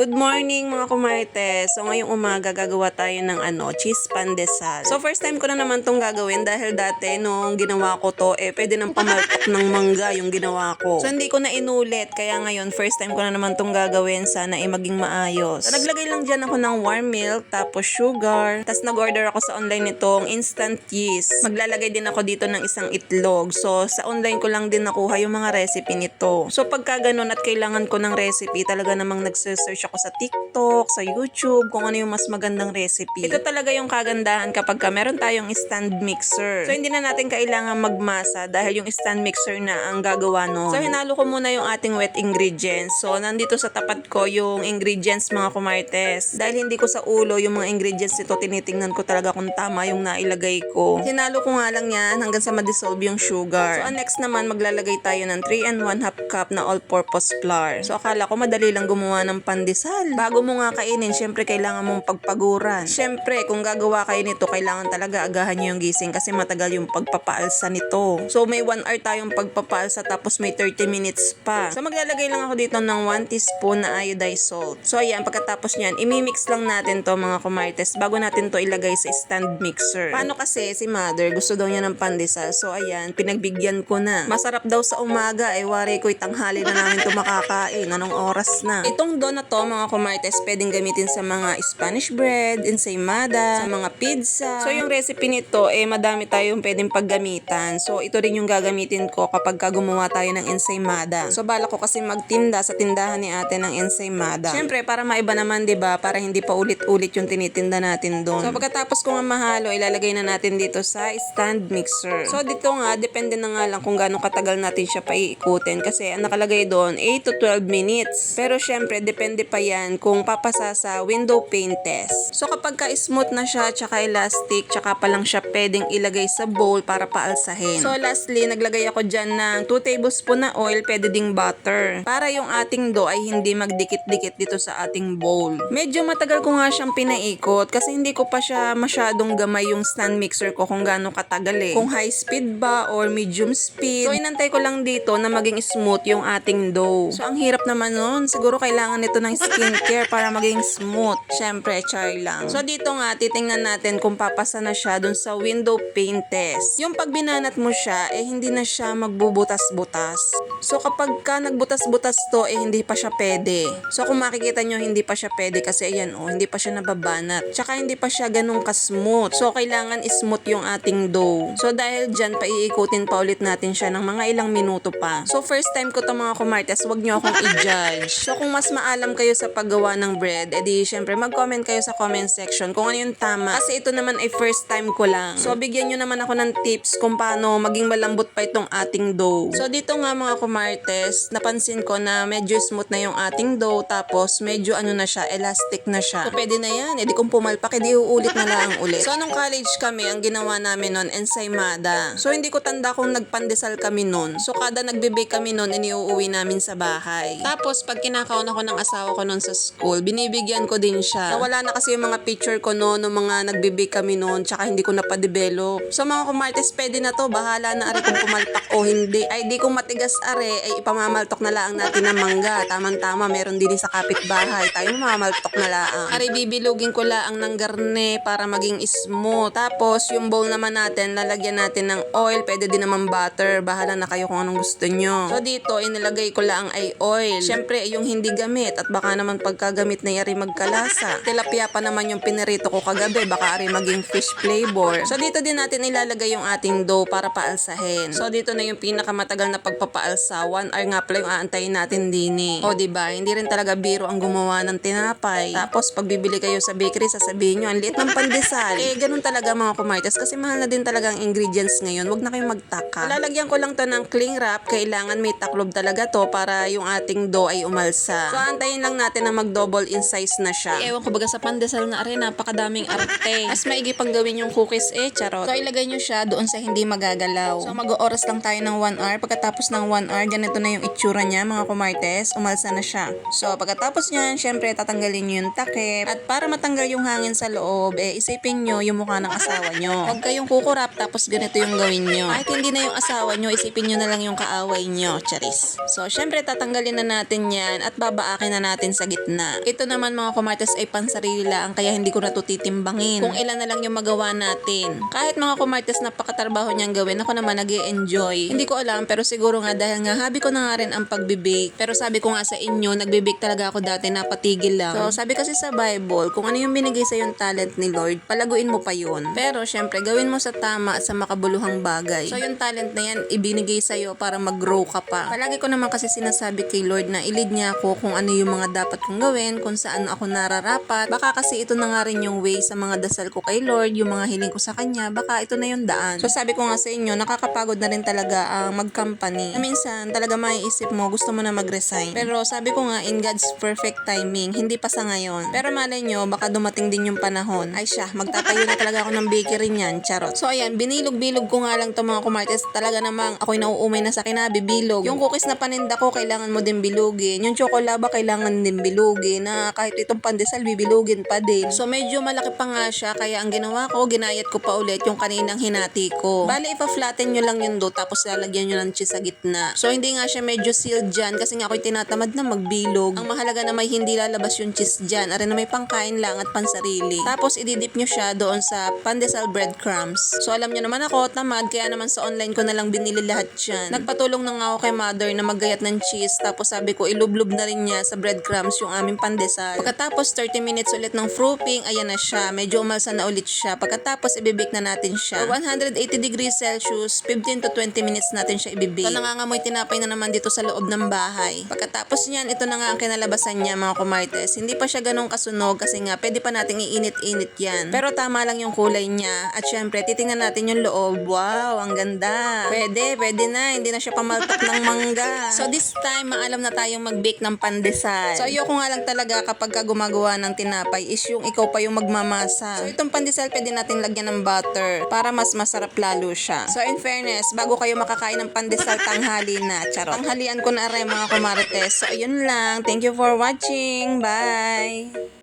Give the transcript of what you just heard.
Good morning mga kumartes. So ngayong umaga gagawa tayo ng cheese pandesal. So first time ko na naman tong gagawin dahil dati nung ginawa ko to pwede nang pamaltok ng mangga yung ginawa ko. So hindi ko na inulit kaya ngayon first time ko na naman tong gagawin, sana maging maayos. So naglagay lang dyan ako ng warm milk tapos sugar. Tapos nag-order ako sa online nitong instant yeast. Maglalagay din ako dito ng isang itlog. So sa online ko lang din nakuha yung mga recipe nito. So pagka ganun at kailangan ko ng recipe, talaga namang nagsesearch ako sa TikTok, sa YouTube, kung ano yung mas magandang recipe. Ito talaga yung kagandahan kapag meron tayong stand mixer. So hindi na natin kailangan magmasa dahil yung stand mixer na ang gagawa nun. So hinalo ko muna yung ating wet ingredients. So nandito sa tapat ko yung ingredients mga kumartes. Dahil hindi ko sa ulo yung mga ingredients nito, tinitingnan ko talaga kung tama yung nailagay ko. Hinalo ko nga lang yan hanggang sa ma-dissolve yung sugar. So next naman maglalagay tayo ng 3 and 1/2 cup na all-purpose flour. So akala ko madali lang gumawa ng pandesal. Bago mo nga kainin, syempre kailangan mong pagpaguran. Syempre kung gagawa kayo nito, kailangan talaga agahan nyo yung gising kasi matagal yung pagpapaalsa nito. So may 1 hour tayong pagpapaalsa tapos may 30 minutes pa. So maglalagay lang ako dito ng 1 teaspoon na iodized salt. So ayan, pagkatapos nyan, imimix lang natin to mga kumartes bago natin to ilagay sa stand mixer. Paano kasi si mother gusto daw niya ng pandesal. So ayan, pinagbigyan ko na. Masarap daw sa umaga, wari ko itanghali na namin to makakain. Anong oras na? Itong dough na to mga kumartes, pwedeng gamitin sa mga Spanish bread, ensaymada, sa mga pizza. So yung recipe nito, madami tayong pwedeng paggamitan. So ito rin yung gagamitin ko kapag gumawa tayo ng ensaymada. So bala ko kasi magtinda sa tindahan ni ate ng ensaymada. Syempre para maiba naman, 'di ba? Para hindi pa ulit-ulit yung tinitinda natin doon. So pagkatapos ko nga mahalo, ilalagay na natin dito sa stand mixer. So dito nga, depende na nga lang kung gaano katagal natin siya paiikutin kasi ang nakalagay doon 8 to 12 minutes. Pero syempre, depende pa yan kung papasa sa window pane test. So kapag ka-smooth na siya, tsaka elastic, tsaka pa lang siya pwedeng ilagay sa bowl para paalsahin. So lastly, naglagay ako dyan ng 2 tablespoon na oil, pwede ding butter. Para yung ating dough ay hindi magdikit-dikit dito sa ating bowl. Medyo matagal ko nga siyang pinaikot kasi hindi ko pa siya masyadong gamay yung stand mixer ko kung gaano katagal Kung high speed ba or medium speed. So inantay ko lang dito na maging smooth yung ating dough. So ang hirap naman nun. Siguro kailangan nito ng skincare para maging smooth. Syempre, char lang. So dito nga, titingnan natin kung papasa na siya dun sa window pane test. Yung pag binanat mo siya, hindi na siya magbubutas-butas. So kapag ka nagbutas-butas to, hindi pa siya pwede. So kung makikita nyo, hindi pa siya pwede kasi ayan hindi pa siya nababanat. Tsaka hindi pa siya ganun ka-smooth. So kailangan smooth yung ating dough. So dahil dyan, paiikutin pa ulit natin siya ng mga ilang minuto pa. So first time ko to mga kumartes, wag nyo akong i-judge. So kung mas maalam kayo sa paggawa ng bread, edi syempre mag-comment kayo sa comment section kung ano yung tama. Kasi ito naman ay first time ko lang. So bigyan nyo naman ako ng tips kung paano maging malambot pa itong ating dough. So dito nga mga kumartes, napansin ko na medyo smooth na yung ating dough, tapos medyo na siya, elastic na siya. So pwede na yan. Edi kung pumalpak, edi uulit na lang ulit. So nung college kami, ang ginawa namin nun, ensaymada. So hindi ko tanda kung nagpandesal kami nun. So kada nagbe-bake kami nun, iniuuwi namin sa bahay. Tapos pag kinakaon ako ng asawa ko nun sa school, binibigyan ko din siya. Nawala na kasi yung mga picture ko noon, ng mga nagbe-bake kami noon, tsaka hindi ko na pa-develop. So mga kumartes, pwede na to. Bahala na are kung pumalpak o hindi. Ay di kung matigas are, ay ipamamaltok na lang natin ng mangga. Tamang-tama, meron din sa kapitbahay. Tayo mamamaltok na lang. Are bibilugin ko lang ng garne para maging smooth. Tapos yung bowl naman natin, lalagyan natin ng oil, pwede din naman butter. Bahala na kayo kung anong gusto nyo. So dito, inilagay ko lang ay oil. Syempre, yung hindi gamit at baka naman pagkagamit na yari magkalasa. Tilapia pa naman yung pinirito ko kagabi, baka ari maging fish flavor. So dito din natin ilalagay yung ating dough para paalsahin. So dito na yung pinakamatagal na pagpapaalsa. 1 hour nga pala yung aantayin natin din O diba, hindi rin talaga biro ang gumawa ng tinapay. Tapos pag bibili kayo sa bakery, sasabihin nyo, ang liit ng pandesal. Ganun talaga mga kumartes kasi mahal na din talaga ang ingredients ngayon. Huwag na kayong magtaka. Lalagyan ko lang to ng cling wrap. Kailangan may taklob talaga to para yung ating dough ay umalsa. So antayin lang natin na mag-double in size na siya. Ewan ko baga sa pandesal na are, napakadaming arte. Mas maigi pang gawin yung cookies charot. So ilagay nyo siya doon sa hindi magagalaw. So mag-ooras lang tayo ng 1 hour. Pagkatapos ng 1 hour, ganito na yung itsura niya mga kumartes. Umalsa na siya. So pagkatapos nyan, syempre tatanggalin nyo yung takip. At para matanggal yung hangin sa loob, isipin nyo yung mukha ng asawa nyo. Huwag kayong kukurap tapos ganito yung gawin nyo. Kahit hindi na yung asawa nyo, isipin nyo na lang yung kaaway nyo. Charis. So syempre tatanggalin na natin yan at babaakin na natin natin sa gitna. Ito naman mga kumartes ay pansarili lang kaya hindi ko na to titimbangin. Kung ilan na lang yung magawa natin. Kahit mga kumartes napakatrabaho niyang gawin, ako naman nag-e-enjoy. Hindi ko alam pero siguro nga dahil nga hobby ko na nga rin ang pagbe-bake. Pero sabi ko nga sa inyo, nagbe-bake talaga ako dati, napatigil lang. So sabi kasi sa Bible, kung ano yung binigay sa yung talent ni Lord, palaguin mo pa yun. Pero syempre, gawin mo sa tama at sa makabuluhang bagay. So yung talent na yan, ibinigay sa'yo para mag-grow ka pa. Palagi ko naman kasi sinasabi kay Lord na i-lead niya ako kung ano yung mga dapat kong gawin, kung saan ako nararapat. Baka kasi ito na nga rin yung way sa mga dasal ko kay Lord, yung mga hiling ko sa Kanya, baka ito na yung daan. So sabi ko nga sa inyo, nakakapagod na rin talaga ang mag-company. Na minsan, talaga maiisip mo, gusto mo na mag-resign. Pero sabi ko nga, in God's perfect timing, hindi pa sa ngayon. Pero malay nyo, baka dumating din yung panahon. Ay siya, magtatayo na talaga ako ng bakery niyan, charot. So ayan, binilog-bilog ko nga lang to mga kumartes. Talaga namang ako'y nauumay na sa kinabibilog. Yung cookies na paninda ko, kailangan mo din bilugin. Yung tsokolaba, kailangan din bilugin. Na kahit itong pandesal, bibilugin pa din. So medyo malaki pa nga siya, kaya ang ginawa ko, ginayat ko pa ulit yung kaninang hinati ko. Bale, ipa-flatten nyo lang yung dough, tapos lalagyan nyo ng cheese sa gitna. So hindi nga siya medyo sealed dyan, kasi nga ako'y tinatamad na magbilog. Ang mahalaga na may hindi lalabas yung cheese dyan, are na may pangkain lang at pansarili. Tapos ididip nyo siya doon sa pandesal breadcrumbs. So alam nyo naman ako, tamad, kaya naman sa online ko na lang binili lahat dyan. Nagpatulong na nga ako kay mother na maggayat ng cheese, tapos sabi ko ilublob na rin niya sa breadcrumbs yung aming pandesal. Pagkatapos 30 minutes ulit ng proofing, ayan na siya, medyo umalsa na ulit siya. Pagkatapos ibibake na natin siya. So 180 degrees Celsius, 15 to 20 minutes natin siya ibibake. So nangangamoy tinapay na naman dito sa loob ng bahay. Pagkatapos niyan, ito na nga ang kinalabasan niya mga kumartes. Hindi pa siya ganun kasunog kasi nga pwede pa nating iinit-init yan. Pero tama lang yung kulay niya. At syempre, titingnan natin yung loob. Wow, ang ganda. Pwede na. Hindi na siya pamaltok ng mangga. So this time, maalam na tayong mag-bake ng pandesal. So ayoko nga lang talaga kapag gumagawa ng tinapay is yung ikaw pa yung magmamasa. So itong pandesal pwede natin lagyan ng butter para mas masarap lalo siya. So in fairness, bago kayo makakain ng pandesal, tanghali na. Charot. Tanghalian ko na rin mga kumarites. So ayun lang. Thank you for watching. Bye!